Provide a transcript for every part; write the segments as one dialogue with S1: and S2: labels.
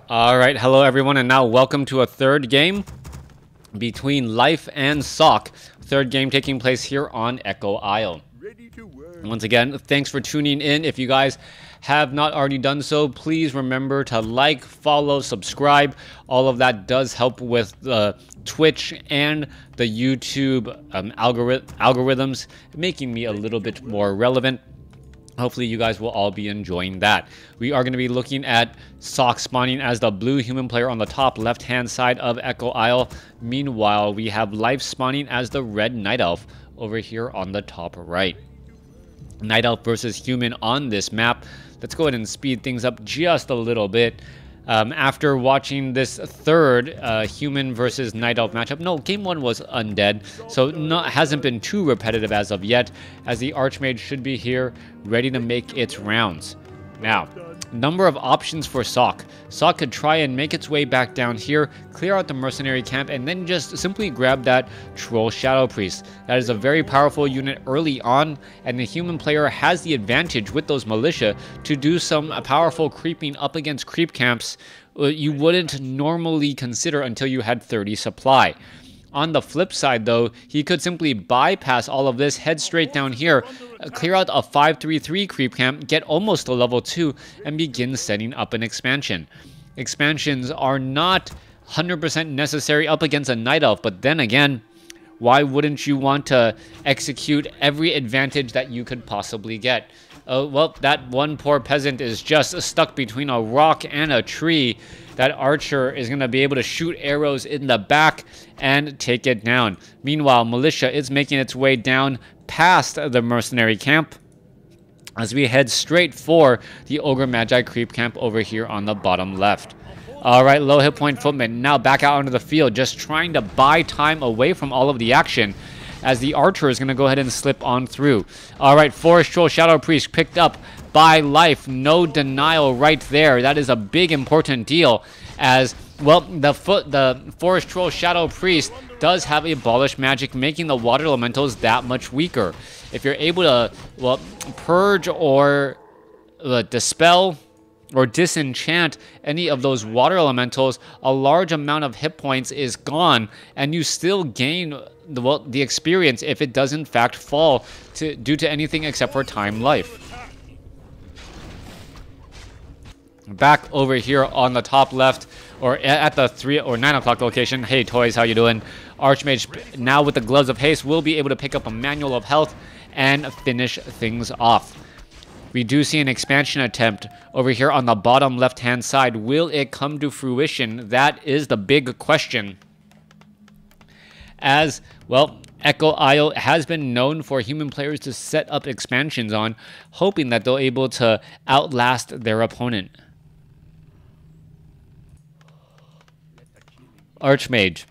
S1: Alright, hello everyone, and now welcome to a third game between Life and Sock. Third game taking place here on Echo Isle. Once again, thanks for tuning in. If you guys have not already done so, please remember to like, follow, subscribe. All of that does help with the Twitch and the YouTube algorithms, making me a little bit more relevant. Hopefully you guys will all be enjoying that. We are going to be looking at Sock spawning as the blue human player on the top left-hand side of Echo Isle. Meanwhile, we have Life spawning as the red Night Elf over here on the top right. Night Elf versus human on this map. Let's go ahead and speed things up just a little bit. After watching this third human versus Night Elf matchup, no, game one was undead, so hasn't been too repetitive as of yet, as the Archmage should be here, ready to make its rounds. Now, number of options for Sock. Sock could try and make its way back down here, clear out the mercenary camp, and then just simply grab that Troll Shadow Priest. That is a very powerful unit early on, and the human player has the advantage with those militia to do some powerful creeping up against creep camps you wouldn't normally consider until you had 30 supply. On the flip side, though, he could simply bypass all of this, head straight down here, clear out a 5-3-3 creep camp, get almost to level 2, and begin setting up an expansion. Expansions are not 100% necessary up against a Night Elf, but then again, why wouldn't you want to execute every advantage that you could possibly get? Well, that one poor peasant is just stuck between a rock and a tree. That archer is going to be able to shoot arrows in the back and take it down. Meanwhile, militia is making its way down past the mercenary camp as we head straight for the Ogre Magi creep camp over here on the bottom left. Alright, low hit point footman now back out onto the field, just trying to buy time away from all of the action, as the archer is going to go ahead and slip on through. Alright, Forest Troll Shadow Priest picked up by Life. No denial right there. That is a big important deal, as well the Forest Troll Shadow Priest does have Abolish Magic, making the water elementals that much weaker. If you're able to, well, purge or dispel or disenchant any of those water elementals, a large amount of hit points is gone, and you still gain the experience if it does in fact fall due to anything except for time life. Back over here on the top left, or at the 3 or 9 o'clock location. Hey toys, how you doing? Archmage now with the gloves of haste will be able to pick up a manual of health and finish things off. We do see an expansion attempt over here on the bottom left-hand side. Will it come to fruition? That is the big question. As, well, Echo Isle has been known for human players to set up expansions on, hoping that they're able to outlast their opponent. Archmage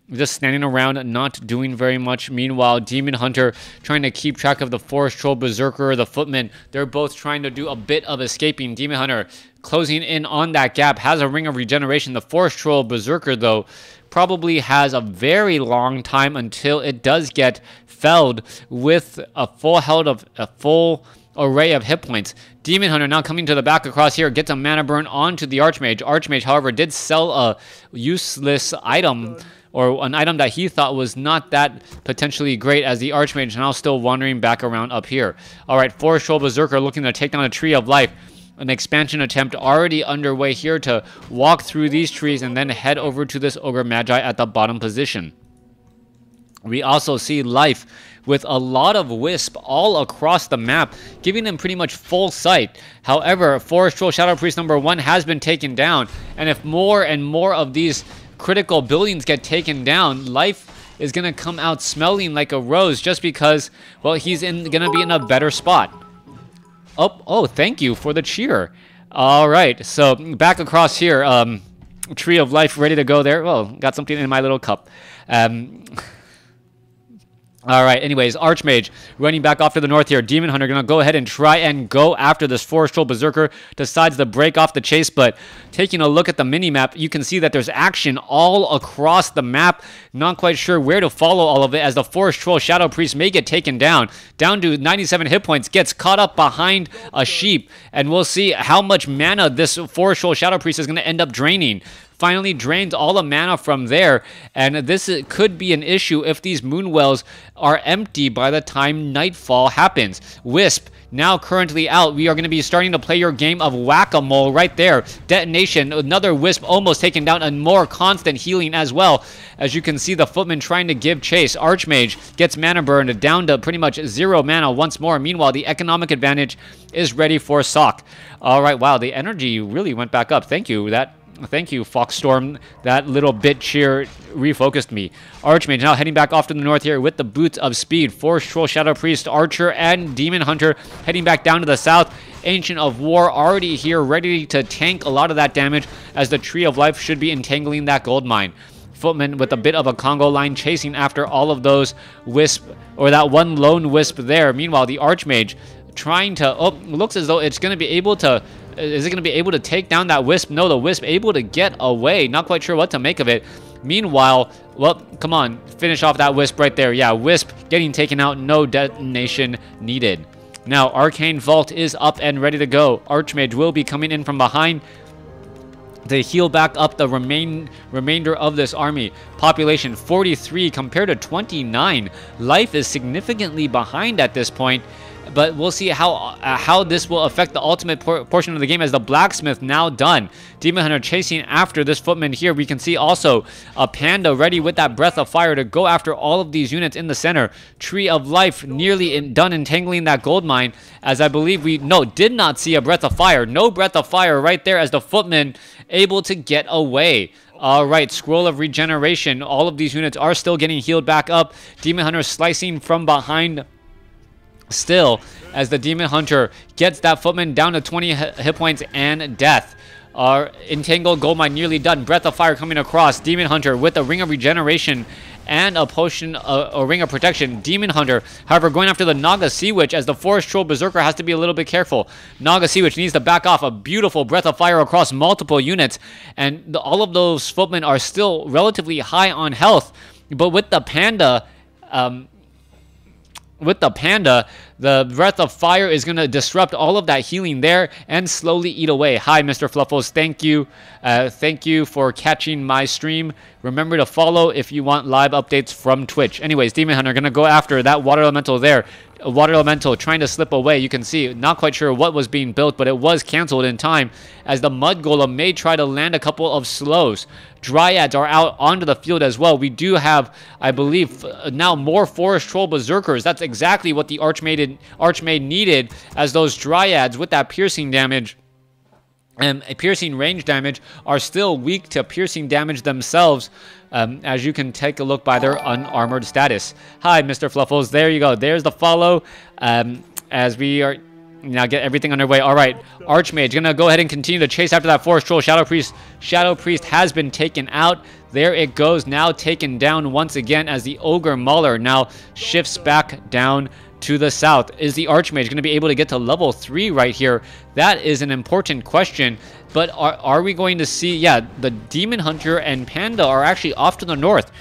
S1: just standing around, not doing very much. Meanwhile, Demon Hunter trying to keep track of the Forest Troll Berserker, the Footman. They're both trying to do a bit of escaping. Demon Hunter closing in on that gap, has a Ring of Regeneration. The Forest Troll Berserker, though, probably has a very long time until it does get felled with a full array of hit points. Demon Hunter now coming to the back across here, gets a mana burn onto the Archmage. Archmage, however, did sell a useless item, or an item that he thought was not that potentially great, as the Archmage now still wandering back around up here. Alright, Forest Troll Berserker looking to take down a Tree of Life. An expansion attempt already underway here to walk through these trees and then head over to this Ogre Magi at the bottom position. We also see Life with a lot of Wisp all across the map, giving him pretty much full sight. However, Forest Troll Shadow Priest number 1 has been taken down, and if more and more of these critical buildings get taken down, Life is going to come out smelling like a rose, just because, well, he's going to be in a better spot. Oh, thank you for the cheer. All right, so back across here, Tree of Life ready to go there. Well, got something in my little cup. All right, anyways, Archmage running back off to the north here. Demon Hunter going to go ahead and try and go after this Forest Troll Berserker. Decides to break off the chase, but taking a look at the mini-map, you can see that there's action all across the map. Not quite sure where to follow all of it, as the Forest Troll Shadow Priest may get taken down to 97 hit points, gets caught up behind a sheep, and we'll see how much mana this Forest Troll Shadow Priest is going to end up draining. Finally drains all the mana from there, and this could be an issue if these Moonwells are empty by the time nightfall happens. Wisp now currently out. We are going to be starting to play your game of whack-a-mole right there. Detonation, another Wisp almost taken down, and more constant healing as well. As you can see, the Footman trying to give chase. Archmage gets mana burned down to pretty much 0 mana once more. Meanwhile, the economic advantage is ready for Sock. All right, wow, the energy really went back up. Thank you. Thank you, Foxstorm. That little bit cheer refocused me. Archmage now heading back off to the north here with the Boots of Speed. Forest Troll, Shadow Priest, Archer, and Demon Hunter heading back down to the south. Ancient of War already here, ready to tank a lot of that damage, as the Tree of Life should be entangling that gold mine. Footman with a bit of a Congo line chasing after all of those Wisp, or that one lone Wisp there. Meanwhile, the Archmage trying to, looks as though it's going to be able to, is it going to be able to take down that Wisp? No, the Wisp able to get away. Not quite sure what to make of it. Meanwhile, well, come on, finish off that Wisp right there. Yeah, Wisp getting taken out, no detonation needed. Now, Arcane Vault is up and ready to go. Archmage will be coming in from behind to heal back up the remainder of this army. Population 43 compared to 29. Life is significantly behind at this point, but we'll see how this will affect the ultimate portion of the game, as the Blacksmith now done. Demon Hunter chasing after this Footman here. We can see also a Panda ready with that Breath of Fire to go after all of these units in the center. Tree of Life nearly done entangling that gold mine, as I believe we did not see a Breath of Fire. No Breath of Fire right there, as the Footman able to get away. All right, Scroll of Regeneration. All of these units are still getting healed back up. Demon Hunter slicing from behind still, as the Demon Hunter gets that Footman down to 20 hit points and death. Our Entangled Gold Mine nearly done. Breath of Fire coming across. Demon Hunter with a Ring of Regeneration and a potion, a Ring of Protection. Demon Hunter, however, going after the Naga Sea Witch, as the Forest Troll Berserker has to be a little bit careful. Naga Sea Witch needs to back off. A beautiful Breath of Fire across multiple units, and all of those Footmen are still relatively high on health. But with the Panda, the Breath of Fire is going to disrupt all of that healing there and slowly eat away. Hi, Mr. Fluffles. Thank you. Thank you for catching my stream. Remember to follow if you want live updates from Twitch. Anyways, Demon Hunter going to go after that Water Elemental there. A Water Elemental trying to slip away. You can see, not quite sure what was being built, but it was canceled in time, as the Mud Golem may try to land a couple of slows. Dryads are out onto the field as well. We do have, I believe, now more Forest Troll Berserkers. That's exactly what the Archmage needed, as those Dryads with that piercing damage and piercing range damage are still weak to piercing damage themselves, as you can take a look by their unarmored status. Hi, Mr. Fluffles. There you go. There's the follow, as we are now get everything underway. All right, Archmage gonna go ahead and continue to chase after that Forest Troll. Shadow Priest has been taken out. There it goes, now taken down once again, as the Ogre Mauler now shifts back down to the south. Is the Archmage going to be able to get to level 3 right here? That is an important question. But are we going to see, yeah, the Demon Hunter and Panda are actually off to the north.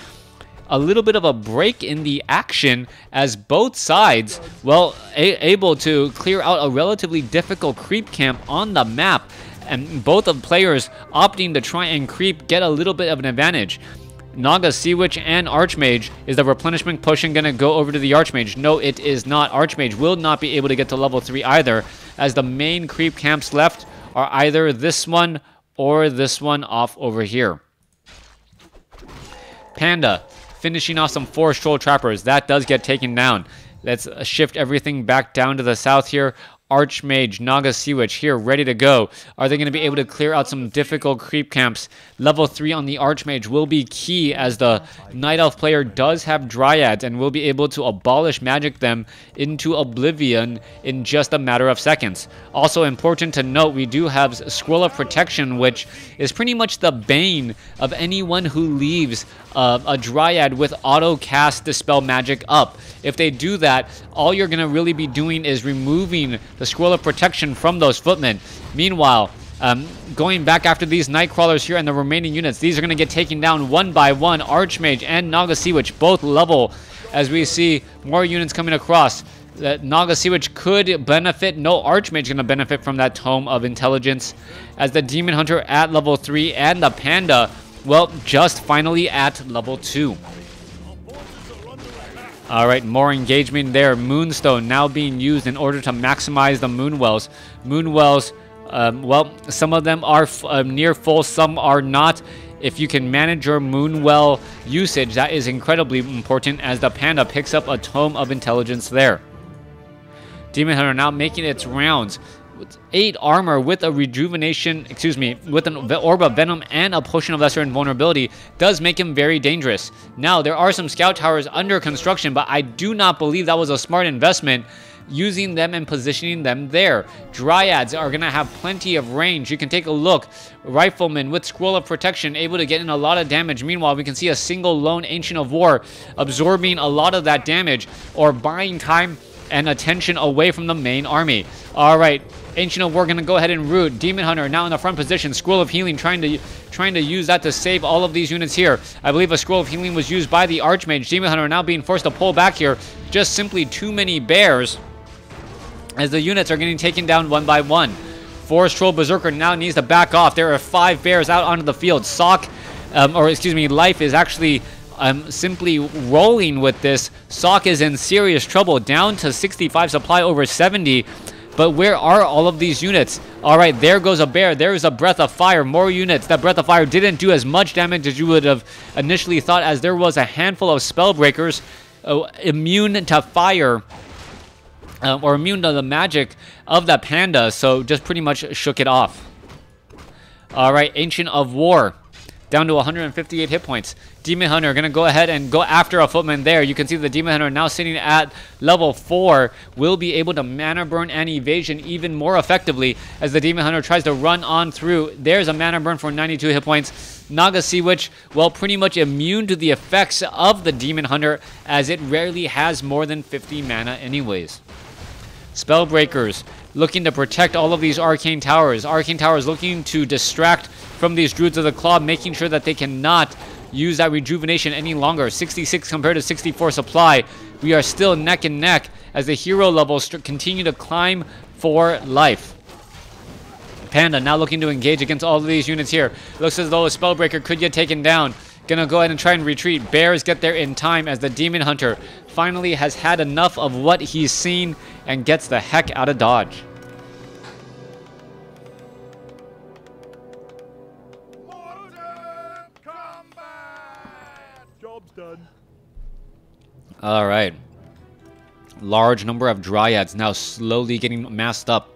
S1: A little bit of a break in the action, as both sides, well, able to clear out a relatively difficult creep camp on the map, and both of players opting to try and creep, get a little bit of an advantage. Naga Sea Witch and Archmage. Is the replenishment potion going to go over to the Archmage? No, it is not. Archmage will not be able to get to level 3 either, as the main creep camps left are either this one or this one off over here. Panda finishing off some Forest Troll Trappers. That does get taken down. Let's shift everything back down to the south here. Archmage, Naga Sea Witch here, ready to go. Are they going to be able to clear out some difficult creep camps? Level 3 on the Archmage will be key, as the Night Elf player does have Dryads and will be able to abolish magic them into oblivion in just a matter of seconds. Also important to note, we do have Scroll of Protection, which is pretty much the bane of anyone who leaves a Dryad with auto cast Dispel Magic up. If they do that, all you're going to really be doing is removing the scroll of protection from those footmen. Meanwhile, going back after these Nightcrawlers here and the remaining units, these are going to get taken down one by one. Archmage and Naga Sea Witch both level as we see more units coming across. Naga Sea Witch could benefit. No Archmage going to benefit from that Tome of Intelligence, as the Demon Hunter at level 3 and the Panda, well, just finally at level 2. Alright, more engagement there. Moonstone now being used in order to maximize the Moonwells. Moonwells, well, some of them are near full, some are not. If you can manage your Moonwell usage, that is incredibly important, as the Panda picks up a Tome of Intelligence there. Demon Hunter now making its rounds with 8 armor with a rejuvenation, with an Orb of Venom and a Potion of Lesser Invulnerability does make him very dangerous. Now, there are some scout towers under construction, but I do not believe that was a smart investment, using them and positioning them there. Dryads are going to have plenty of range. You can take a look. Rifleman with Scroll of Protection able to get in a lot of damage. Meanwhile, we can see a single lone Ancient of War absorbing a lot of that damage, or buying time and attention away from the main army. Alright, Ancient of War going to go ahead and root. Demon Hunter now in the front position. Scroll of Healing trying to use that to save all of these units here. I believe a Scroll of Healing was used by the Archmage. Demon Hunter now being forced to pull back here. Just simply too many bears, as the units are getting taken down one by one. Forest Troll Berserker now needs to back off. There are 5 bears out onto the field. Life is actually simply rolling with this. Sock is in serious trouble, down to 65 supply over 70. But where are all of these units? Alright, there goes a bear. There is a Breath of Fire. More units. That Breath of Fire didn't do as much damage as you would have initially thought, as there was a handful of Spellbreakers immune to fire, or immune to the magic of that Panda, so just pretty much shook it off. Alright, Ancient of War down to 158 hit points. Demon Hunter going to go ahead and go after a footman there. You can see the Demon Hunter now sitting at level 4 will be able to mana burn and evasion even more effectively, as the Demon Hunter tries to run on through. There's a mana burn for 92 hit points. Naga Sea Witch, well, pretty much immune to the effects of the Demon Hunter, as it rarely has more than 50 mana anyways. Spellbreakers looking to protect all of these Arcane Towers. Arcane Towers looking to distract from these Druids of the Claw, making sure that they cannot use that rejuvenation any longer. 66 compared to 64 supply. We are still neck and neck as the hero levels continue to climb for life. Panda now looking to engage against all of these units here. Looks as though a Spellbreaker could get taken down. Gonna go ahead and try and retreat. Bears get there in time, as the Demon Hunter finally has had enough of what he's seen and gets the heck out of Dodge.
S2: Job's done.
S1: Alright. Large number of Dryads now slowly getting masked up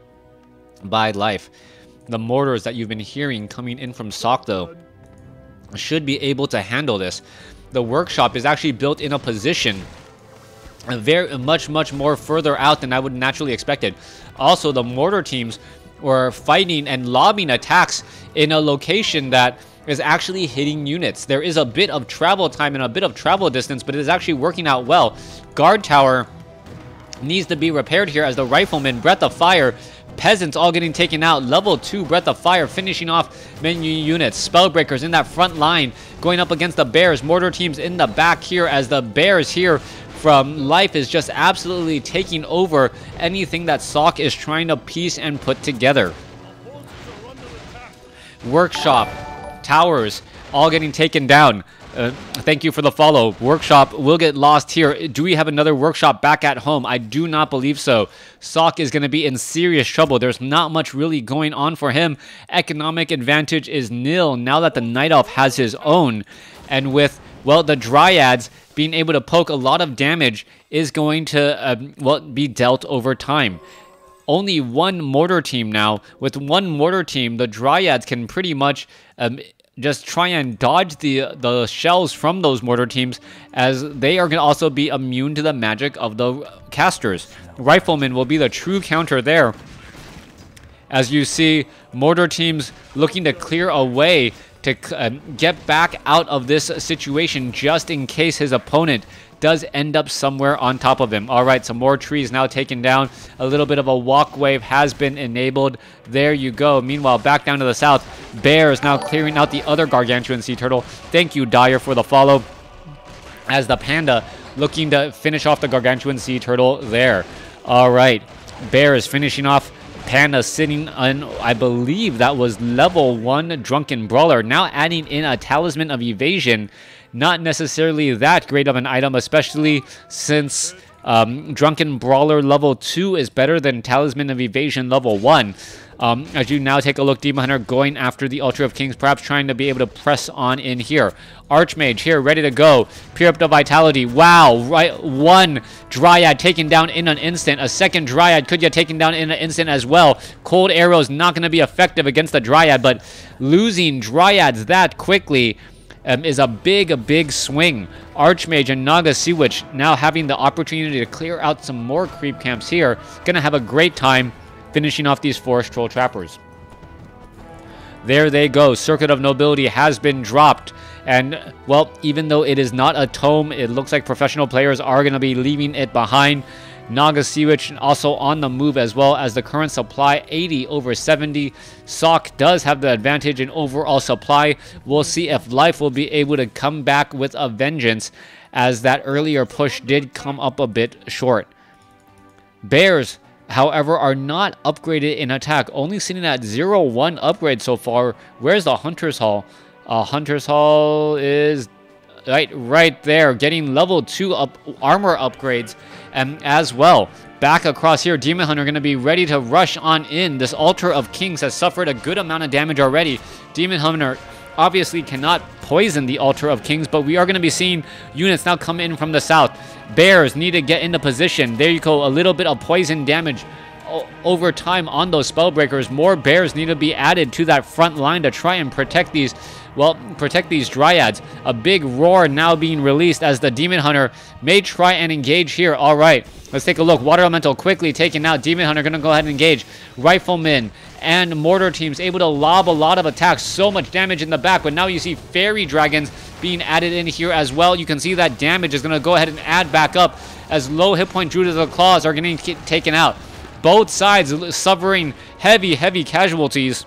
S1: by life. The mortars that you've been hearing coming in from Sok, though, should be able to handle this. The workshop is actually built in a position very much more further out than I would naturally expected. Also, the mortar teams were fighting and lobbing attacks in a location that is actually hitting units. There is a bit of travel time and a bit of travel distance, but it is actually working out well. Guard tower needs to be repaired here, as the Rifleman, Breath of Fire, Peasants all getting taken out. Level 2 Breath of Fire finishing off menu units. Spellbreakers in that front line going up against the Bears. Mortar teams in the back here, as the Bears here from Life is just absolutely taking over anything that Sok is trying to piece and put together. Workshop, towers, all getting taken down. Thank you for the follow. Workshop will get lost here. Do we have another workshop back at home? I do not believe so. Sok is going to be in serious trouble. There's not much really going on for him. Economic advantage is nil now that the Night Elf has his own. And with, well, the Dryads being able to poke a lot of damage is going to, well, be dealt over time. Only one mortar team now. With one mortar team, the Dryads can pretty much just try and dodge the shells from those mortar teams, as they are going to also be immune to the magic of the casters. Rifleman will be the true counter there, as you see mortar teams looking to clear away to get back out of this situation just in case his opponent does end up somewhere on top of him. All right, some more trees now taken down. A little bit of a walk wave has been enabled. There you go. Meanwhile, back down to the south, Bears now clearing out the other gargantuan sea turtle. Thank you, Dyer, for the follow, as the Panda looking to finish off the gargantuan sea turtle there. All right, Bears finishing off. Panda sitting on, I believe that was level 1 Drunken Brawler. Now adding in a Talisman of Evasion. Not necessarily that great of an item, especially since Drunken Brawler level 2 is better than Talisman of Evasion level 1. As you now take a look, Demon Hunter going after the Ultra of Kings, perhaps trying to be able to press on in here. Archmage here, ready to go. Pure up the Vitality. Wow, right, one Dryad taken down in an instant. A second Dryad could get taken down in an instant as well. Cold Arrow's not going to be effective against the Dryad, but losing Dryads that quickly is a big swing. Archmage and Naga Sea Witch now having the opportunity to clear out some more creep camps here. Gonna have a great time finishing off these Forest Troll Trappers. There they go. Circuit of Nobility has been dropped. And, well, even though it is not a tome, it looks like professional players are going to be leaving it behind. Naga Sea Witch also on the move, as well as the current supply, 80 over 70. Sock does have the advantage in overall supply. We'll see if Life will be able to come back with a vengeance, as that earlier push did come up a bit short. Bears, however, are not upgraded in attack, only sitting at 0-1 upgrade so far. Where's the Hunter's Hall? Hunter's Hall is right there, getting level 2 armor upgrades as well. Back across here, Demon Hunter going to be ready to rush on in. This Altar of Kings has suffered a good amount of damage already. Demon Hunter obviously cannot poison the Altar of Kings, but we are going to be seeing units now come in from the south. Bears need to get into position. There you go, a little bit of poison damage over time on those Spellbreakers. More Bears need to be added to that front line to try and protect these, well, protect these Dryads. A big roar now being released as the Demon Hunter may try and engage here. All right, let's take a look. Water Elemental quickly taken out. Demon Hunter going to go ahead and engage. Riflemen and Mortar teams able to lob a lot of attacks. So much damage in the back, but now you see Fairy Dragons being added in here as well. You can see that damage is going to go ahead and add back up as low hit point Druid of the Claws are getting taken out. Both sides suffering heavy casualties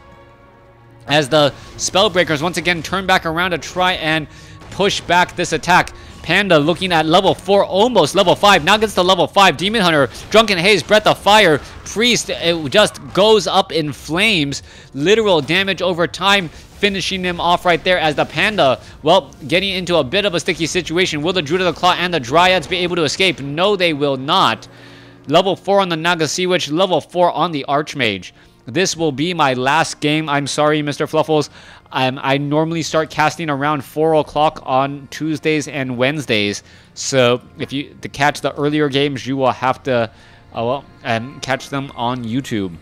S1: as the Spellbreakers once again turn back around to try and push back this attack. Panda looking at level 4, almost level 5. Now gets to level 5. Demon Hunter, Drunken Haze, Breath of Fire. Priest, it just goes up in flames. Literal damage over time, finishing him off right there as the Panda, well, getting into a bit of a sticky situation. Will the Druid of the Claw and the Dryads be able to escape? No, they will not. Level 4 on the Naga Sea Witch, level 4 on the Archmage. This will be my last game. I'm sorry, Mr. Fluffles. I normally start casting around 4 o'clock on Tuesdays and Wednesdays. So to catch the earlier games, you will have to catch them on YouTube.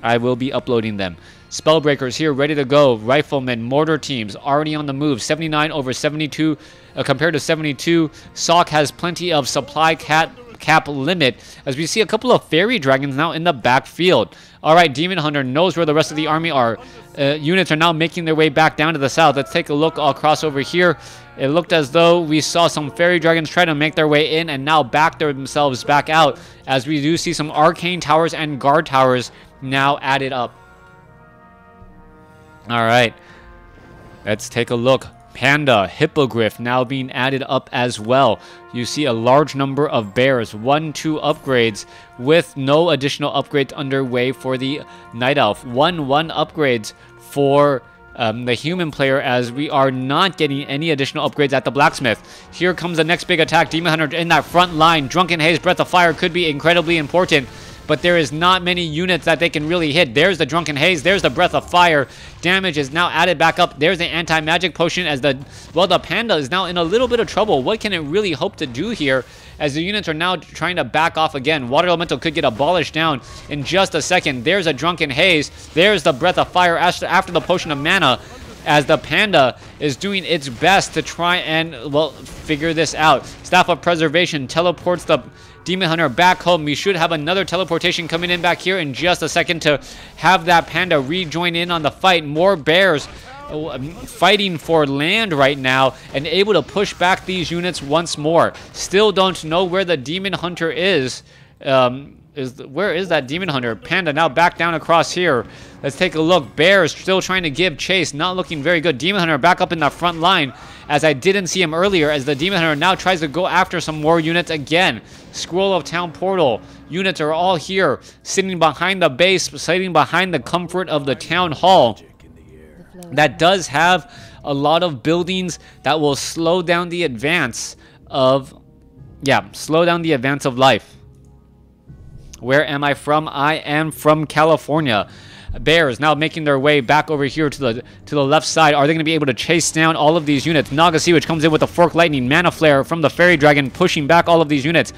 S1: I will be uploading them. Spellbreakers here, ready to go. Riflemen, Mortar teams, already on the move. 79 over 72 compared to 72. Sock has plenty of supply cap limit, as we see a couple of Fairy Dragons now in the backfield. All right, Demon Hunter knows where the rest of the army are. Units are now making their way back down to the south. Let's take a look across over here. It looked as though we saw some Fairy Dragons try to make their way in and now back themselves back out, as we do see some Arcane Towers and Guard Towers now added up. All right, let's take a look. Panda, Hippogriff now being added up as well. You see a large number of Bears, 1-2 upgrades with no additional upgrades underway for the Night Elf. 1-1 upgrades for the human player, as we are not getting any additional upgrades at the Blacksmith. Here comes the next big attack. Demon Hunter in that front line. Drunken Haze, Breath of Fire could be incredibly important, but there is not many units that they can really hit. There's the Drunken Haze. There's the Breath of Fire. Damage is now added back up. There's the Anti-Magic Potion, as the Panda is now in a little bit of trouble. What can it really hope to do here, as the units are now trying to back off again? Water Elemental could get abolished down in just a second. There's a Drunken Haze. There's the Breath of Fire after the Potion of Mana, as the Panda is doing its best to try and, well, figure this out. Staff of Preservation teleports the Demon Hunter back home. We should have another teleportation coming in back here in just a second to have that Panda rejoin in on the fight. More Bears fighting for land right now and able to push back these units once more. Still don't know where the Demon Hunter is. Where is that Demon Hunter? Panda now back down across here. Let's take a look. Bears still trying to give chase. Not looking very good. Demon Hunter back up in the front line, as I didn't see him earlier, as the Demon Hunter now tries to go after some more units again. Scroll of Town Portal. Units are all here, sitting behind the base, sitting behind the comfort of the Town Hall. That does have a lot of buildings that will slow down the advance of... Yeah, slow down the advance of life. Where am I from? I am from California. Bears now making their way back over here to the left side. Are they going to be able to chase down all of these units? Naga Sea Witch comes in with a Fork Lightning. Mana Flare from the Fairy Dragon pushing back all of these units.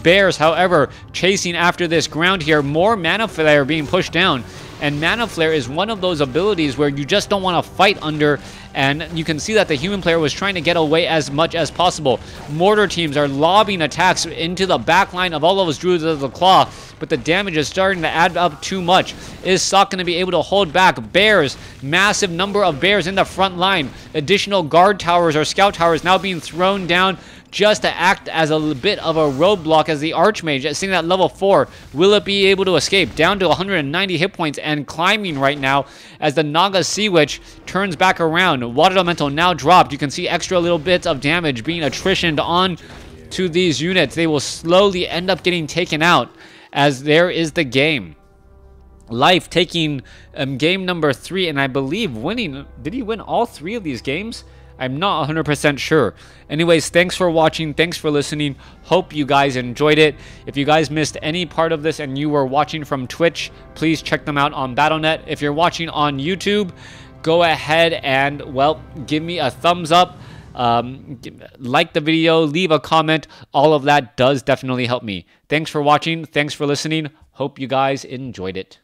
S1: Bears, however, chasing after this ground here. More Mana Flare being pushed down. And Mana Flare is one of those abilities where you just don't want to fight under. And you can see that the human player was trying to get away as much as possible. Mortar teams are lobbing attacks into the back line of all of those Druids of the Claw, but the damage is starting to add up too much. Is Sock going to be able to hold back? Bears, massive number of bears in the front line. Additional guard towers or scout towers now being thrown down just to act as a bit of a roadblock, as the Archmage sitting at level 4. Will it be able to escape? Down to 190 hit points and climbing right now as the Naga Sea Witch turns back around. Water Elemental now dropped. You can see extra little bits of damage being attritioned on to these units. They will slowly end up getting taken out, as there is the game. Life taking game number 3, and I believe winning. Did he win all 3 of these games? I'm not 100% sure. Anyways, thanks for watching. Thanks for listening. Hope you guys enjoyed it. If you guys missed any part of this and you were watching from Twitch, please check them out on Battle.net. If you're watching on YouTube, go ahead and, well, give me a thumbs up. Like the video, leave a comment. All of that does definitely help me. Thanks for watching. Thanks for listening. Hope you guys enjoyed it.